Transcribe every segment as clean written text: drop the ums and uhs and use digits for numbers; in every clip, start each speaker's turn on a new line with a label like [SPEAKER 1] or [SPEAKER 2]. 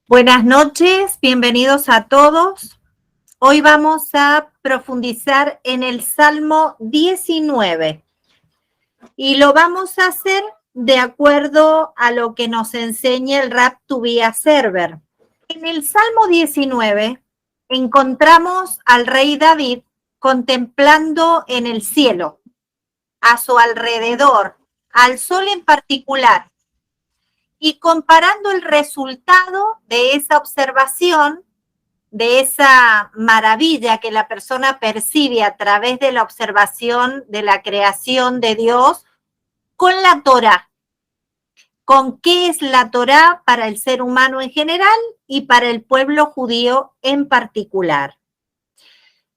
[SPEAKER 1] Buenas noches, bienvenidos a todos. Hoy vamos a profundizar en el Salmo 19 y lo vamos a hacer de acuerdo a lo que nos enseña el Rab Tuvía Server. En el Salmo 19 encontramos al rey David contemplando en el cielo, a su alrededor, al sol en particular, y comparando el resultado de esa observación, de esa maravilla que la persona percibe a través de la observación de la creación de Dios, con la Torá. ¿Con qué es la Torá para el ser humano en general y para el pueblo judío en particular?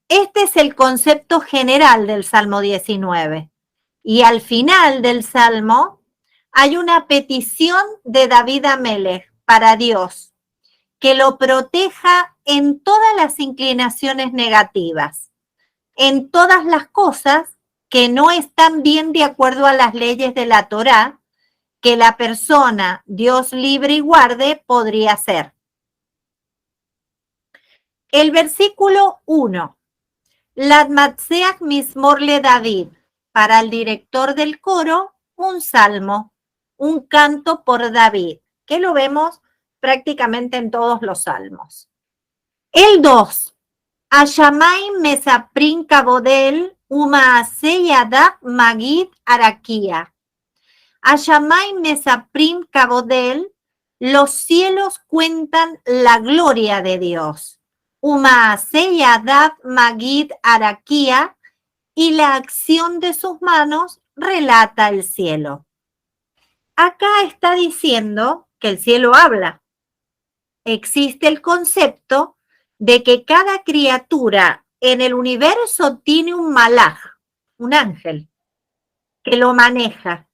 [SPEAKER 1] Este es el concepto general del Salmo 19. Y al final del Salmo hay una petición de David Amelech para Dios, que lo proteja en todas las inclinaciones negativas, en todas las cosas que no están bien de acuerdo a las leyes de la Torá, que la persona, Dios libre y guarde, podría hacer. El versículo 1. Latmatzeach Mismor le David, para el director del coro, un salmo, un canto por David, que lo vemos prácticamente en todos los salmos. El 2. Ashamay Mesaprin Kabodel Umaase Yadav Magid Arakia. Ashamay Mesaprin Kabodel, los cielos cuentan la gloria de Dios. Umaase Yadav Magid Arakia, y la acción de sus manos relata el cielo. Acá está diciendo que el cielo habla. Existe el concepto de que cada criatura en el universo tiene un malaj, un ángel, que lo maneja.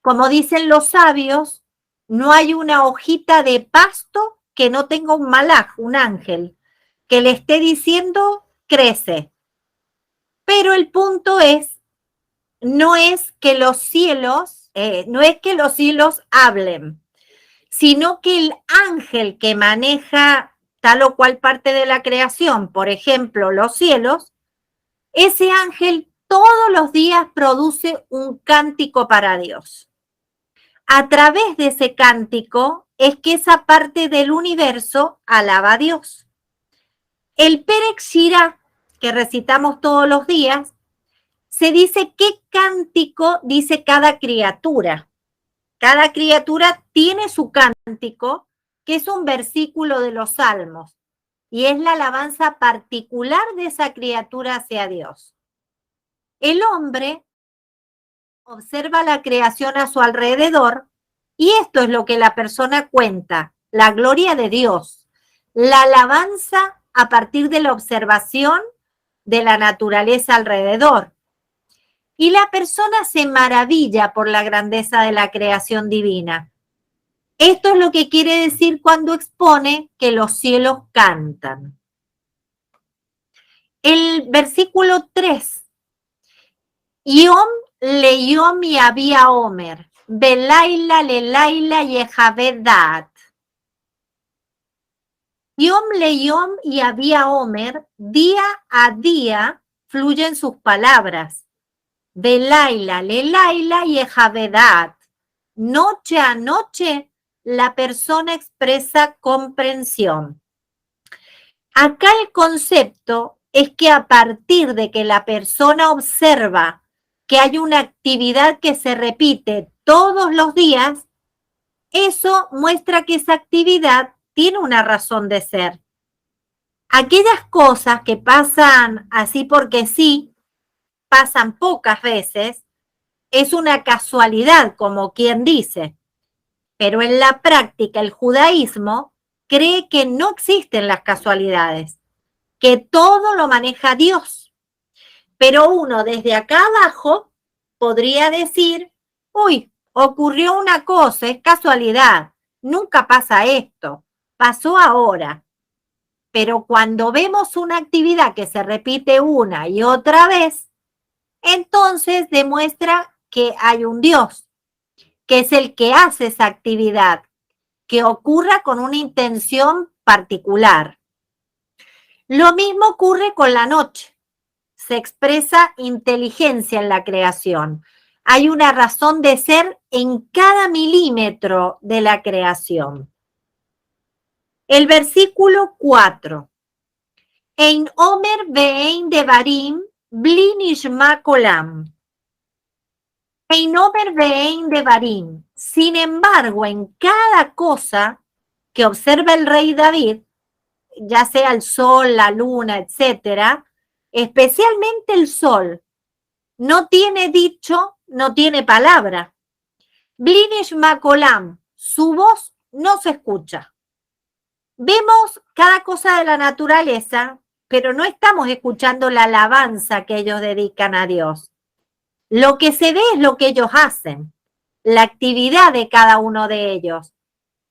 [SPEAKER 1] Como dicen los sabios, no hay una hojita de pasto que no tenga un malaj, un ángel, que le esté diciendo crece. Pero el punto es, no es que los cielos hablen, sino que el ángel que maneja tal o cual parte de la creación, por ejemplo, los cielos, ese ángel todos los días produce un cántico para Dios. A través de ese cántico es que esa parte del universo alaba a Dios. El Perek Shirah, que recitamos todos los días, se dice qué cántico dice cada criatura. Cada criatura tiene su cántico, que es un versículo de los Salmos, y es la alabanza particular de esa criatura hacia Dios. El hombre observa la creación a su alrededor, y esto es lo que la persona cuenta, la gloria de Dios, la alabanza a partir de la observación de la naturaleza alrededor. Y la persona se maravilla por la grandeza de la creación divina. Esto es lo que quiere decir cuando expone que los cielos cantan. El versículo 3. Yom leyom y había Omer, belaila lelaila yehaved daat. Yom leyom y había Omer, día a día fluyen sus palabras. Belaila lelaila yehaved daat. Noche a noche la persona expresa comprensión. Acá el concepto es que a partir de que la persona observa que hay una actividad que se repite todos los días, eso muestra que esa actividad tiene una razón de ser. Aquellas cosas que pasan así porque sí, pasan pocas veces, es una casualidad, como quien dice. Pero en la práctica el judaísmo cree que no existen las casualidades, que todo lo maneja Dios. Pero uno desde acá abajo podría decir, uy, ocurrió una cosa, es casualidad, nunca pasa esto, pasó ahora. Pero cuando vemos una actividad que se repite una y otra vez, entonces demuestra que hay un Dios, que es el que hace esa actividad, que ocurra con una intención particular. Lo mismo ocurre con la noche. Se expresa inteligencia en la creación. Hay una razón de ser en cada milímetro de la creación. El versículo 4. Ein Omer ve'ein devarim bli nishma kolam. Ein Omer ve'ein devarim. Sin embargo, en cada cosa que observa el rey David, ya sea el sol, la luna, etcétera, especialmente el sol, no tiene dicho, no tiene palabra. Bli nishma kolam, su voz no se escucha. Vemos cada cosa de la naturaleza, pero no estamos escuchando la alabanza que ellos dedican a Dios. Lo que se ve es lo que ellos hacen, la actividad de cada uno de ellos.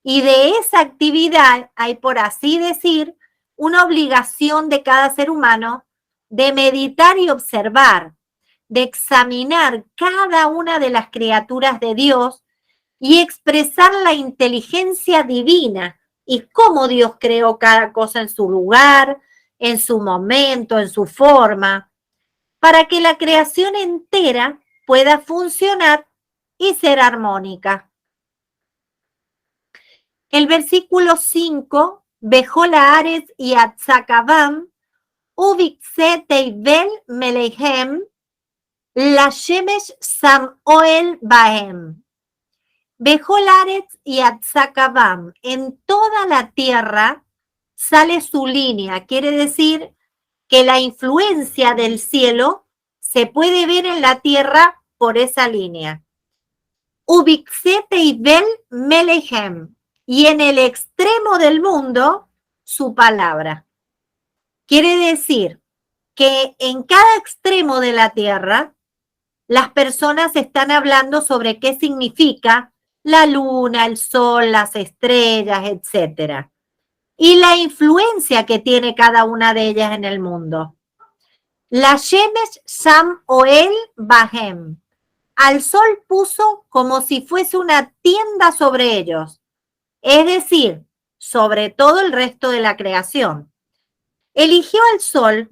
[SPEAKER 1] Y de esa actividad hay, por así decir, una obligación de cada ser humano de meditar y observar, de examinar cada una de las criaturas de Dios y expresar la inteligencia divina y cómo Dios creó cada cosa en su lugar, en su momento, en su forma, para que la creación entera pueda funcionar y ser armónica. El versículo 5, Bejol haaretz y atzakabam, ubikse teivel meleihem, la shemesh sam oel bahem. Bejol haaretz y atzakabam, en toda la tierra sale su línea, quiere decir que la influencia del cielo se puede ver en la tierra por esa línea. Ubikse teivel meleihem, y en el extremo del mundo, su palabra. Quiere decir que en cada extremo de la tierra, las personas están hablando sobre qué significa la luna, el sol, las estrellas, etc. Y la influencia que tiene cada una de ellas en el mundo. La Shemesh Sam Oel Bahem. Al sol puso como si fuese una tienda sobre ellos. Es decir, sobre todo el resto de la creación. Eligió al sol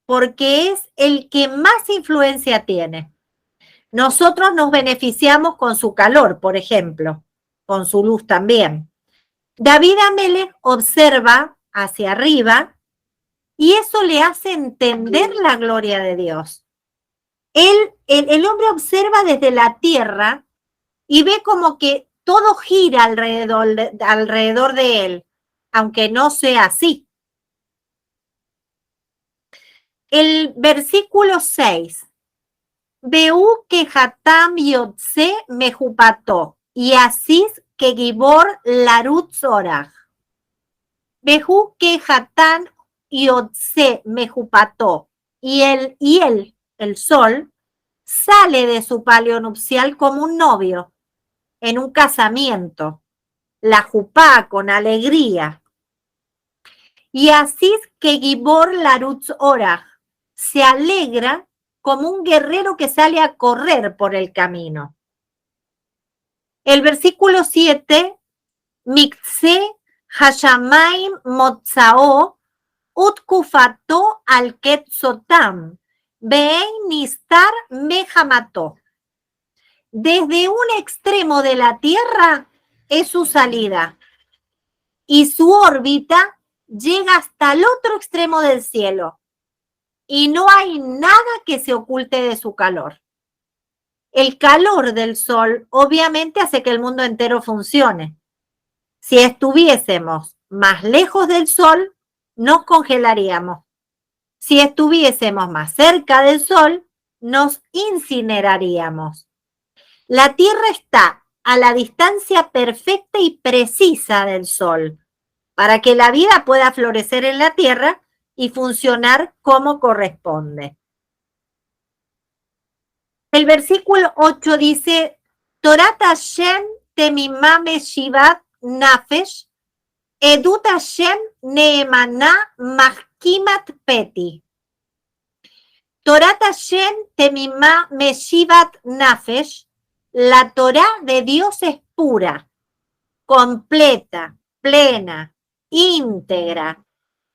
[SPEAKER 1] porque es el que más influencia tiene. Nosotros nos beneficiamos con su calor, por ejemplo, con su luz también. David Amelech observa hacia arriba y eso le hace entender la gloria de Dios. El hombre observa desde la tierra y ve como que todo gira alrededor de él, aunque no sea así. El versículo 6. Beú que Hatam Yotze Mejupató, y Asís que Gibor Larut Zoraj. Beú que Hatam Yotze Mejupató, y él, el sol, sale de su palio nupcial como un novio en un casamiento, la jupá con alegría. Y así es que Gibor Larutz Oraj se alegra como un guerrero que sale a correr por el camino. El versículo 7, Mikse Hashamaim Motzao Utkufato al Ketzotam Bein Nistar Mejamato. Desde un extremo de la Tierra es su salida y su órbita llega hasta el otro extremo del cielo y no hay nada que se oculte de su calor. El calor del sol obviamente hace que el mundo entero funcione. Si estuviésemos más lejos del sol, nos congelaríamos. Si estuviésemos más cerca del sol, nos incineraríamos. La Tierra está a la distancia perfecta y precisa del Sol para que la vida pueda florecer en la Tierra y funcionar como corresponde. El versículo 8 dice, Torat Hashem temimame shivat nafesh, edut Hashem neemana mahkimat peti. Torat Hashem temimame shivat nafesh, la Torá de Dios es pura. completa, plena, íntegra,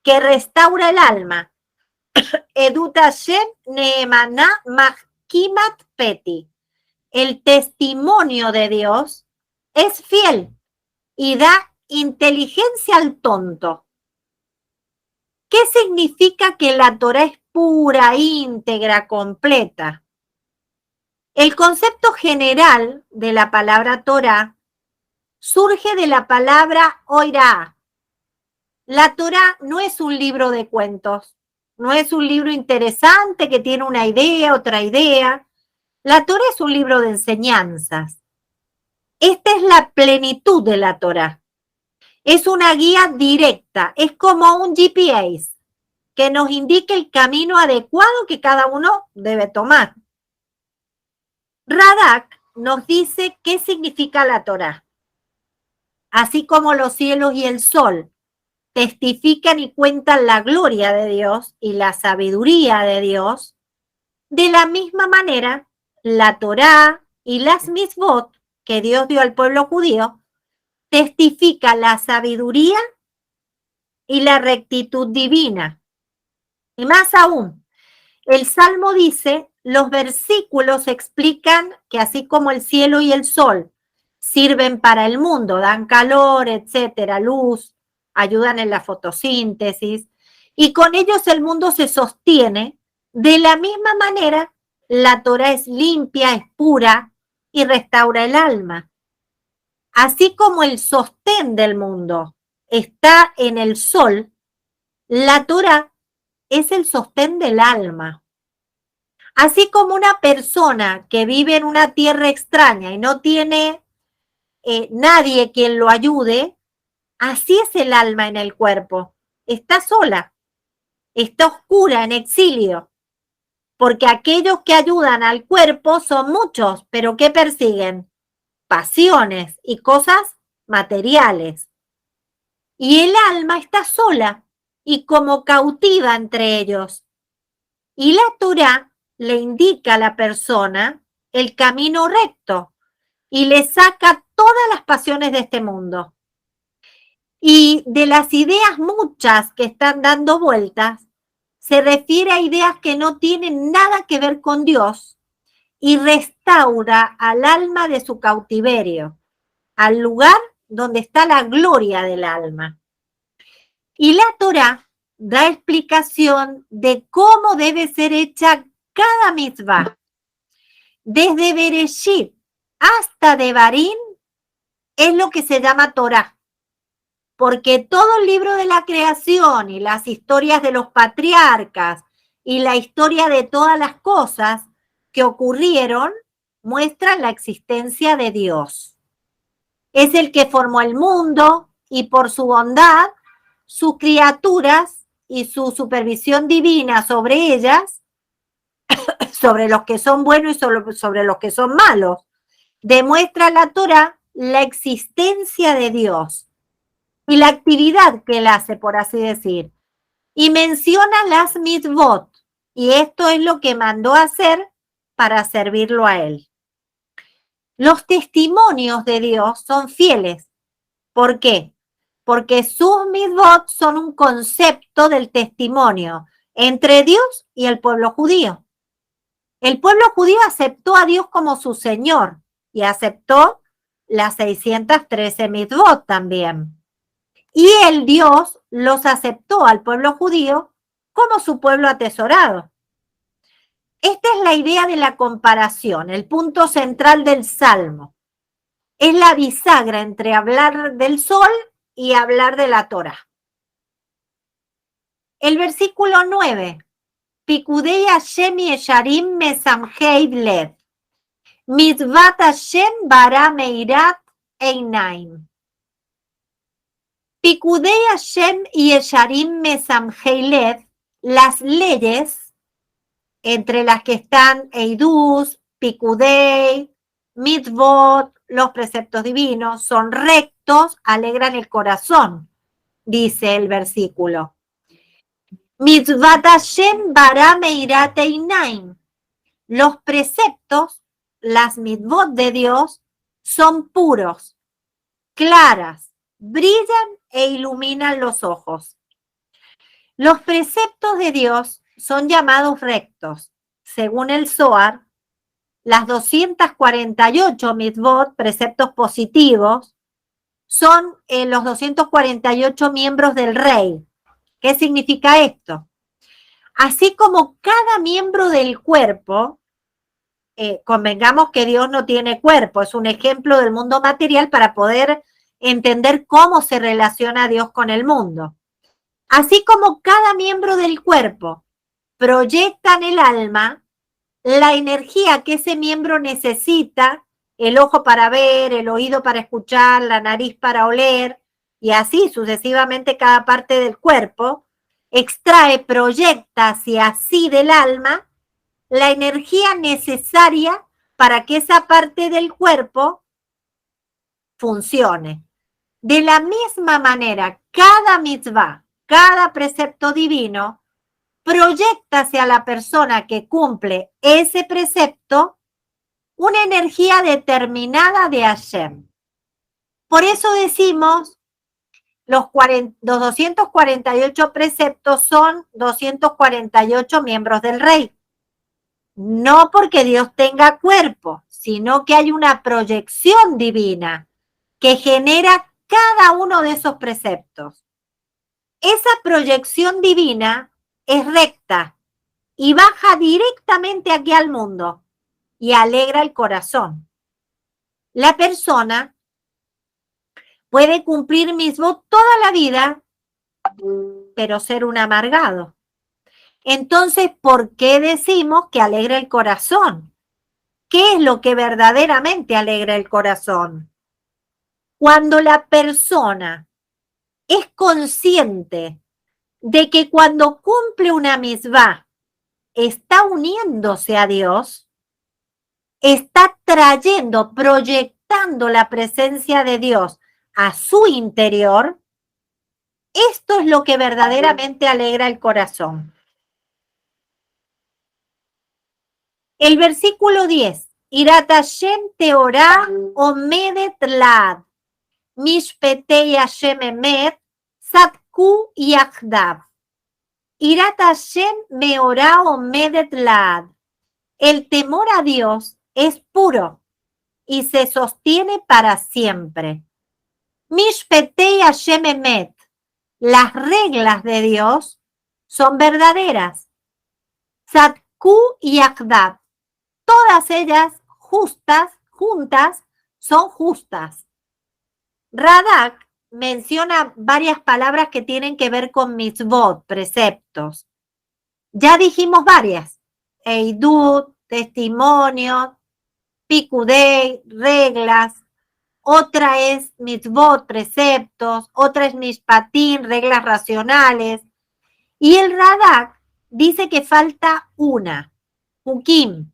[SPEAKER 1] que restaura el alma. Edut Hashem Neemaná Mahkimat Peti. El testimonio de Dios es fiel y da inteligencia al tonto. ¿Qué significa que la Torá es pura, íntegra, completa? El concepto general de la palabra Torá surge de la palabra oirá. La Torá no es un libro de cuentos, no es un libro interesante que tiene una idea, otra idea. La Torá es un libro de enseñanzas. Esta es la plenitud de la Torá. Es una guía directa, es como un GPS que nos indica el camino adecuado que cada uno debe tomar. Radak nos dice qué significa la Torá. Así como los cielos y el sol testifican y cuentan la gloria de Dios y la sabiduría de Dios, de la misma manera, la Torá y las mitzvot que Dios dio al pueblo judío testifican la sabiduría y la rectitud divina. Y más aún, el Salmo dice, los versículos explican que así como el cielo y el sol sirven para el mundo, dan calor, etcétera, luz, ayudan en la fotosíntesis, y con ellos el mundo se sostiene, de la misma manera, la Torá es limpia, es pura y restaura el alma. Así como el sostén del mundo está en el sol, la Torá es el sostén del alma. Así como una persona que vive en una tierra extraña y no tiene nadie quien lo ayude, así es el alma en el cuerpo. Está sola, está oscura, en exilio, porque aquellos que ayudan al cuerpo son muchos, pero ¿qué persiguen? Pasiones y cosas materiales. Y el alma está sola y como cautiva entre ellos. Y la Torá le indica a la persona el camino recto y le saca todas las pasiones de este mundo. Y de las ideas muchas que están dando vueltas, se refiere a ideas que no tienen nada que ver con Dios y restaura al alma de su cautiverio, al lugar donde está la gloria del alma. Y la Torá da explicación de cómo debe ser hecha cada mitzvah. Desde Bereshit hasta Devarim es lo que se llama Torá. Porque todo el libro de la creación y las historias de los patriarcas y la historia de todas las cosas que ocurrieron muestran la existencia de Dios. Es el que formó el mundo y por su bondad, sus criaturas y su supervisión divina sobre ellas, sobre los que son buenos y sobre los que son malos, demuestra la Torá la existencia de Dios y la actividad que él hace, por así decir. Y menciona las mitzvot, y esto es lo que mandó a hacer para servirlo a él. Los testimonios de Dios son fieles. ¿Por qué? Porque sus mitzvot son un concepto del testimonio entre Dios y el pueblo judío. El pueblo judío aceptó a Dios como su Señor y aceptó las 613 mitzvot también. Y el Dios los aceptó al pueblo judío como su pueblo atesorado. Esta es la idea de la comparación, el punto central del Salmo. Es la bisagra entre hablar del sol y hablar de la Torá. El versículo 9. Pikudei Hashem yesharim mesamhei lev. Mitzvat Hashem bara meirat einaim. Pikudei Hashem yesharim mesamhei lev, las leyes, entre las que están Eidus, Pikudei, Mitzvot, los preceptos divinos, son rectos, alegran el corazón, dice el versículo. Mitzvat Hashem bara meirat einaim. Los preceptos, las mitzvot de Dios, son puros, claras, brillan e iluminan los ojos. Los preceptos de Dios son llamados rectos. Según el Zohar, las 248 mitzvot, preceptos positivos, son los 248 miembros del rey. ¿Qué significa esto? Así como cada miembro del cuerpo, convengamos que Dios no tiene cuerpo, es un ejemplo del mundo material para poder entender cómo se relaciona Dios con el mundo. Así como cada miembro del cuerpo proyecta en el alma la energía que ese miembro necesita, el ojo para ver, el oído para escuchar, la nariz para oler, y así sucesivamente cada parte del cuerpo, extrae, proyecta hacia sí del alma la energía necesaria para que esa parte del cuerpo funcione. De la misma manera, cada mitzvah, cada precepto divino, proyecta hacia la persona que cumple ese precepto una energía determinada de Hashem. Por eso decimos, los 248 preceptos son 248 miembros del rey. No porque Dios tenga cuerpo, sino que hay una proyección divina que genera cada uno de esos preceptos. Esa proyección divina es recta y baja directamente aquí al mundo y alegra el corazón. La persona puede cumplir mitzvot toda la vida, pero ser un amargado. Entonces, ¿por qué decimos que alegra el corazón? ¿Qué es lo que verdaderamente alegra el corazón? Cuando la persona es consciente de que cuando cumple una mitzvah está uniéndose a Dios, está trayendo, proyectando la presencia de Dios a su interior, esto es lo que verdaderamente alegra el corazón. El versículo 10, Irat Hashem Teorá Omedet Lad, Mishpetei Hashem Emet, Sadku Yachdav. Irat Hashem Meorá Omedet Lad. El temor a Dios es puro y se sostiene para siempre. Mishpetei Hashem Emet. Las reglas de Dios son verdaderas. Sadku Yachdav. Todas ellas juntas, son justas. Radak menciona varias palabras que tienen que ver con mitzvot, preceptos. Ya dijimos varias. Eidut, testimonio, pikudei, reglas. Otra es mitzvot, preceptos. Otra es mishpatim, reglas racionales. Y el Radak dice que falta una, hukim,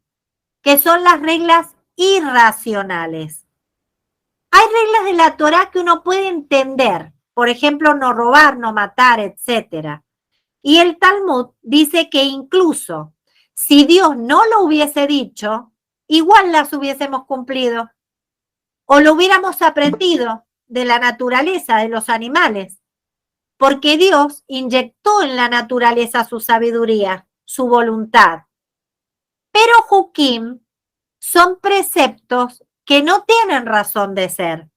[SPEAKER 1] que son las reglas irracionales. Hay reglas de la Torá que uno puede entender, por ejemplo, no robar, no matar, etc. Y el Talmud dice que incluso si Dios no lo hubiese dicho, igual las hubiésemos cumplido o lo hubiéramos aprendido de la naturaleza, de los animales, porque Dios inyectó en la naturaleza su sabiduría, su voluntad. Pero Hukim son preceptos que no tienen razón de ser.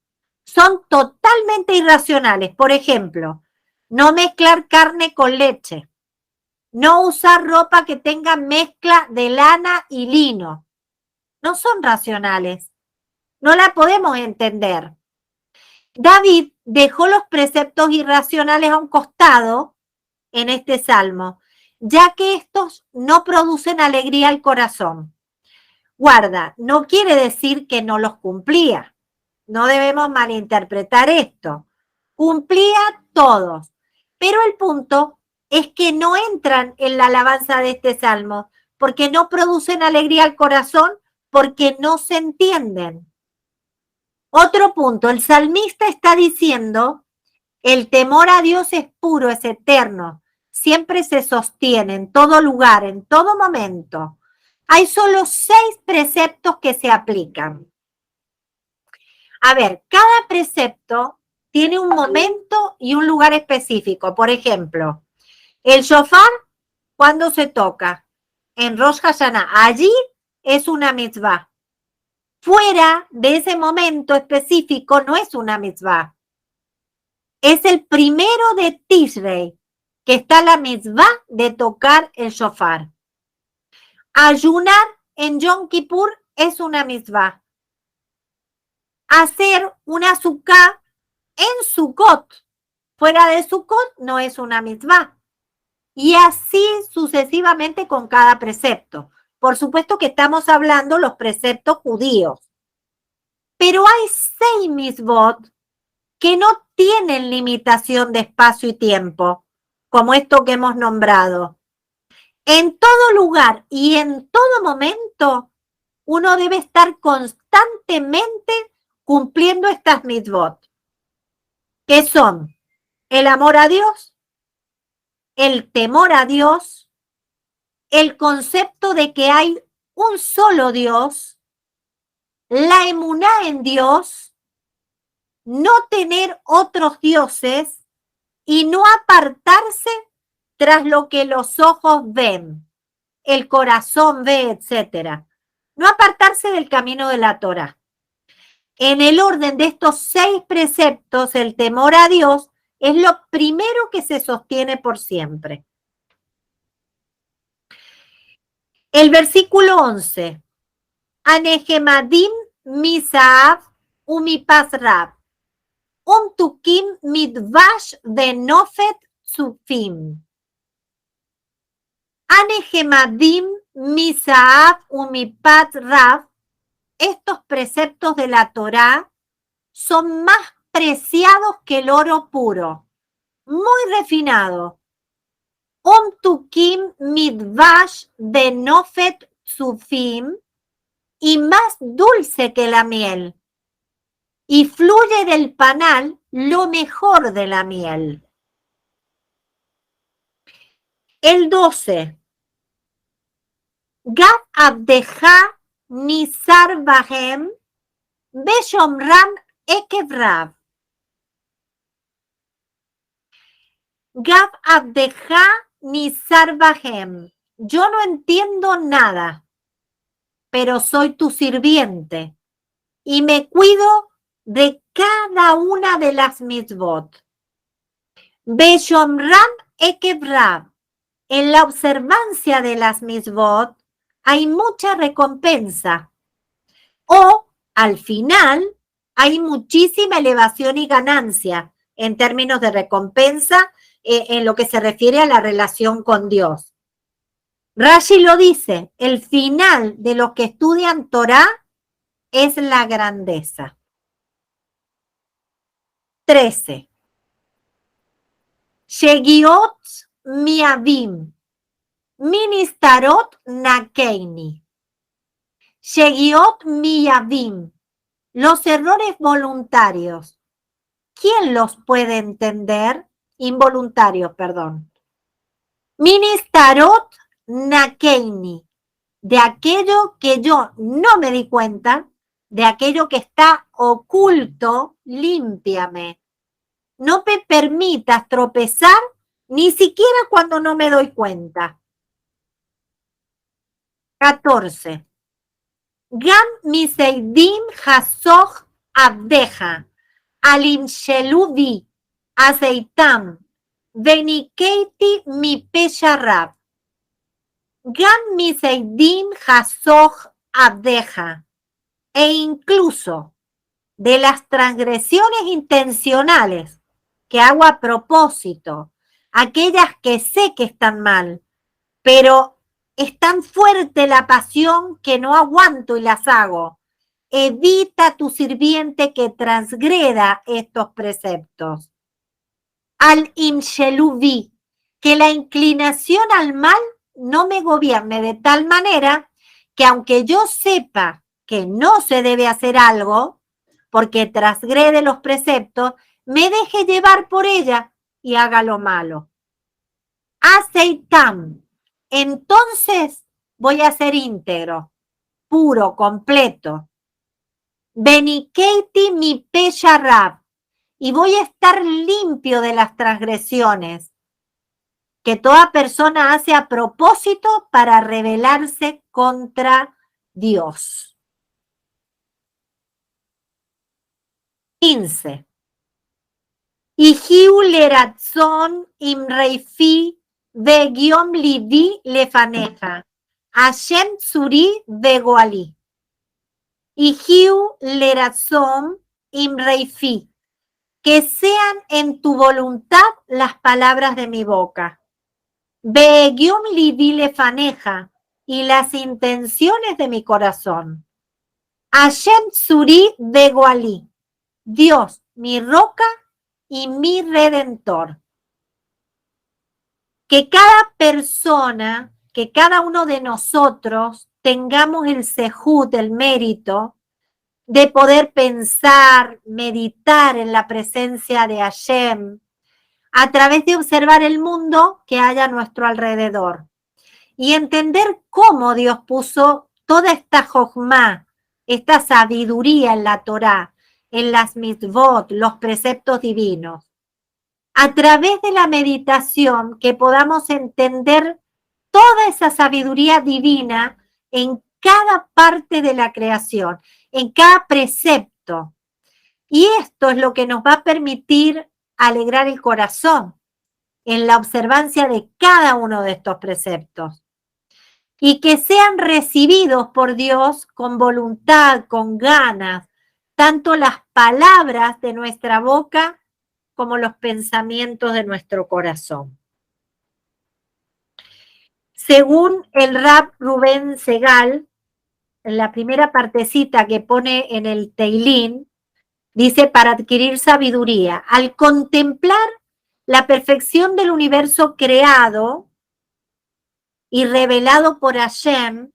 [SPEAKER 1] Son totalmente irracionales. Por ejemplo, no mezclar carne con leche. No usar ropa que tenga mezcla de lana y lino. No son racionales. No la podemos entender. David dejó los preceptos irracionales a un costado en este salmo, ya que estos no producen alegría al corazón. Guarda, no quiere decir que no los cumplía. No debemos malinterpretar esto. Cumplía todos. Pero el punto es que no entran en la alabanza de este salmo porque no producen alegría al corazón, porque no se entienden. Otro punto, el salmista está diciendo, el temor a Dios es puro, es eterno, siempre se sostiene en todo lugar, en todo momento. Hay solo 6 preceptos que se aplican. A ver, cada precepto tiene un momento y un lugar específico. Por ejemplo, el shofar, ¿cuándo se toca? En Rosh Hashanah. Allí es una mitzvah. Fuera de ese momento específico no es una mitzvah. Es el primero de Tishrei que está la mitzvah de tocar el shofar. Ayunar en Yom Kippur es una mitzvah. Hacer una sukkah en Sukkot, fuera de Sukkot, no es una mitzvah. Y así sucesivamente con cada precepto. Por supuesto que estamos hablando los preceptos judíos. Pero hay 6 mitzvot que no tienen limitación de espacio y tiempo, como esto que hemos nombrado. En todo lugar y en todo momento, uno debe estar constantemente cumpliendo estas mitzvot, que son el amor a Dios, el temor a Dios, el concepto de que hay un solo Dios, la emuná en Dios, no tener otros dioses y no apartarse tras lo que los ojos ven, el corazón ve, etc. No apartarse del camino de la Torá. En el orden de estos 6 preceptos, el temor a Dios es lo primero que se sostiene por siempre. El versículo 11. Anehemadim misaab umipasrab. Tukim midvash benofet tzufim. Anehemadim misaab umipasrab. Estos preceptos de la Torá son más preciados que el oro puro, muy refinado. Tukim midvash benofet tzufim. Y más dulce que la miel. Y fluye del panal lo mejor de la miel. El 12. Gad abdeja nisar bahem beshomram ekev. Gad abdeja nisar bahem. Yo no entiendo nada, pero soy tu sirviente y me cuido de cada una de las mitzvot. Beshomram ekev. En la observancia de las mitzvot hay mucha recompensa. O, al final, hay muchísima elevación y ganancia en términos de recompensa en lo que se refiere a la relación con Dios. Rashi lo dice, el final de los que estudian Torá es la grandeza. 13. Shegiot miavim, ministarot nakeini. Shegiot miavim, los errores voluntarios. ¿Quién los puede entender? Involuntarios, perdón. Ministarot nakeini, de aquello que yo no me di cuenta, de aquello que está oculto, límpiame. No me permitas tropezar ni siquiera cuando no me doy cuenta. 14. Gam miseidim hasoch abdeja, alim sheluvi, azeitam, venikeiti mi pesharab. Gam miseidim hasoch abdeja, e incluso de las transgresiones intencionales que hago a propósito, aquellas que sé que están mal, pero es tan fuerte la pasión que no aguanto y las hago. Evita tu sirviente que transgreda estos preceptos. Al imsheluvi, que la inclinación al mal no me gobierne de tal manera que aunque yo sepa que no se debe hacer algo, porque transgrede los preceptos, me deje llevar por ella y haga lo malo. Aceitam. Entonces voy a ser íntegro, puro, completo. Benikeiti mi pesharab, y voy a estar limpio de las transgresiones que toda persona hace a propósito para rebelarse contra Dios. 15. Ihiu leratzon imreifi vegiom livi lefaneja, Hashem tsuri vegoali. Ihiu leratzon imreifi, que sean en tu voluntad las palabras de mi boca. Vegiom livi lefaneja, y las intenciones de mi corazón. Hashem tsuri vegoali, Dios, mi roca y mi redentor. Que cada persona, que cada uno de nosotros tengamos el sehut, el mérito de poder pensar, meditar en la presencia de Hashem a través de observar el mundo que hay a nuestro alrededor y entender cómo Dios puso toda esta jochma, esta sabiduría en la Torá, en las mitzvot, los preceptos divinos. A través de la meditación que podamos entender toda esa sabiduría divina en cada parte de la creación, en cada precepto. Y esto es lo que nos va a permitir alegrar el corazón en la observancia de cada uno de estos preceptos. Y que sean recibidos por Dios con voluntad, con ganas, tanto las palabras de nuestra boca como los pensamientos de nuestro corazón. Según el Rab Rubén Segal, en la primera partecita que pone en el Teilín, dice, para adquirir sabiduría, al contemplar la perfección del universo creado y revelado por Hashem,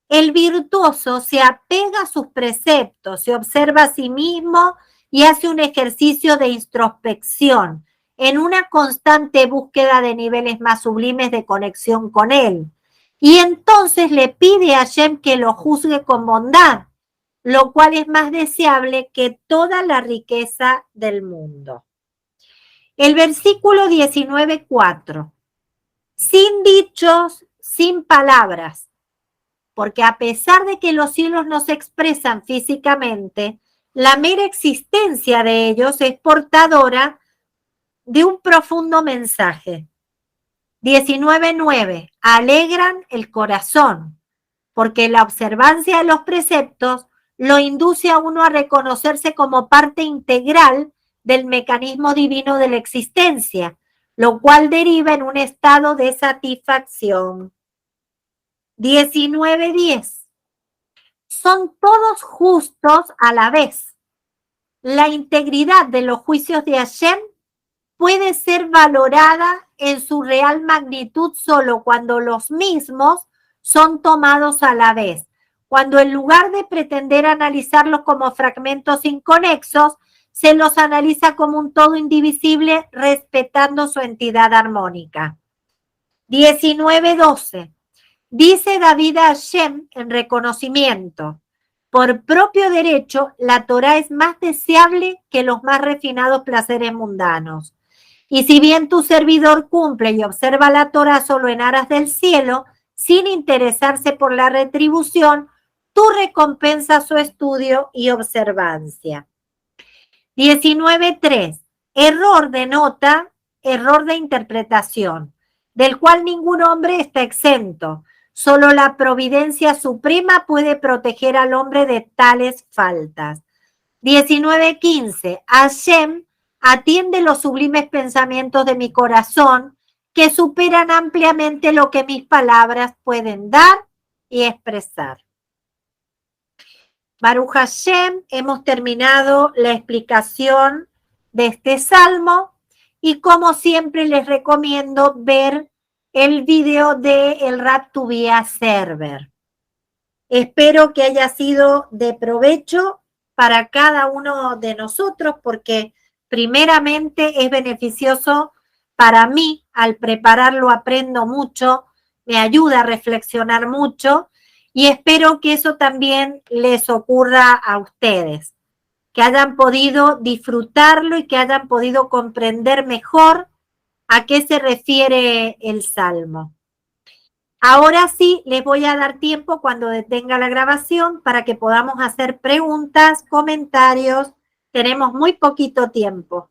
[SPEAKER 1] el virtuoso se apega a sus preceptos, se observa a sí mismo y hace un ejercicio de introspección en una constante búsqueda de niveles más sublimes de conexión con él. Y entonces le pide a Hashem que lo juzgue con bondad, lo cual es más deseable que toda la riqueza del mundo. El versículo 19:4. Sin dichos, sin palabras, porque a pesar de que los cielos no se expresan físicamente, la mera existencia de ellos es portadora de un profundo mensaje. 19:9. Alegran el corazón, porque la observancia de los preceptos lo induce a uno a reconocerse como parte integral del mecanismo divino de la existencia, lo cual deriva en un estado de satisfacción. 19:10. Son todos justos a la vez. La integridad de los juicios de Hashem puede ser valorada en su real magnitud solo cuando los mismos son tomados a la vez, cuando en lugar de pretender analizarlos como fragmentos inconexos, se los analiza como un todo indivisible respetando su entidad armónica. 19:12. Dice David a Hashem en reconocimiento: por propio derecho, la Torá es más deseable que los más refinados placeres mundanos. Y si bien tu servidor cumple y observa la Torá solo en aras del cielo, sin interesarse por la retribución, tú recompensas su estudio y observancia. 19:3. Error denota error de interpretación, del cual ningún hombre está exento. Solo la providencia suprema puede proteger al hombre de tales faltas. 19:15. Hashem atiende los sublimes pensamientos de mi corazón que superan ampliamente lo que mis palabras pueden dar y expresar. Baruch Hashem, hemos terminado la explicación de este salmo y como siempre les recomiendo ver el video de el Rab Tuvia Server. Espero que haya sido de provecho para cada uno de nosotros porque primeramente es beneficioso para mí. Al prepararlo aprendo mucho, me ayuda a reflexionar mucho Y espero que eso también les ocurra a ustedes, que hayan podido disfrutarlo y que hayan podido comprender mejor a qué se refiere el Salmo. Ahora sí, les voy a dar tiempo cuando detenga la grabación para que podamos hacer preguntas, comentarios. Tenemos muy poquito tiempo.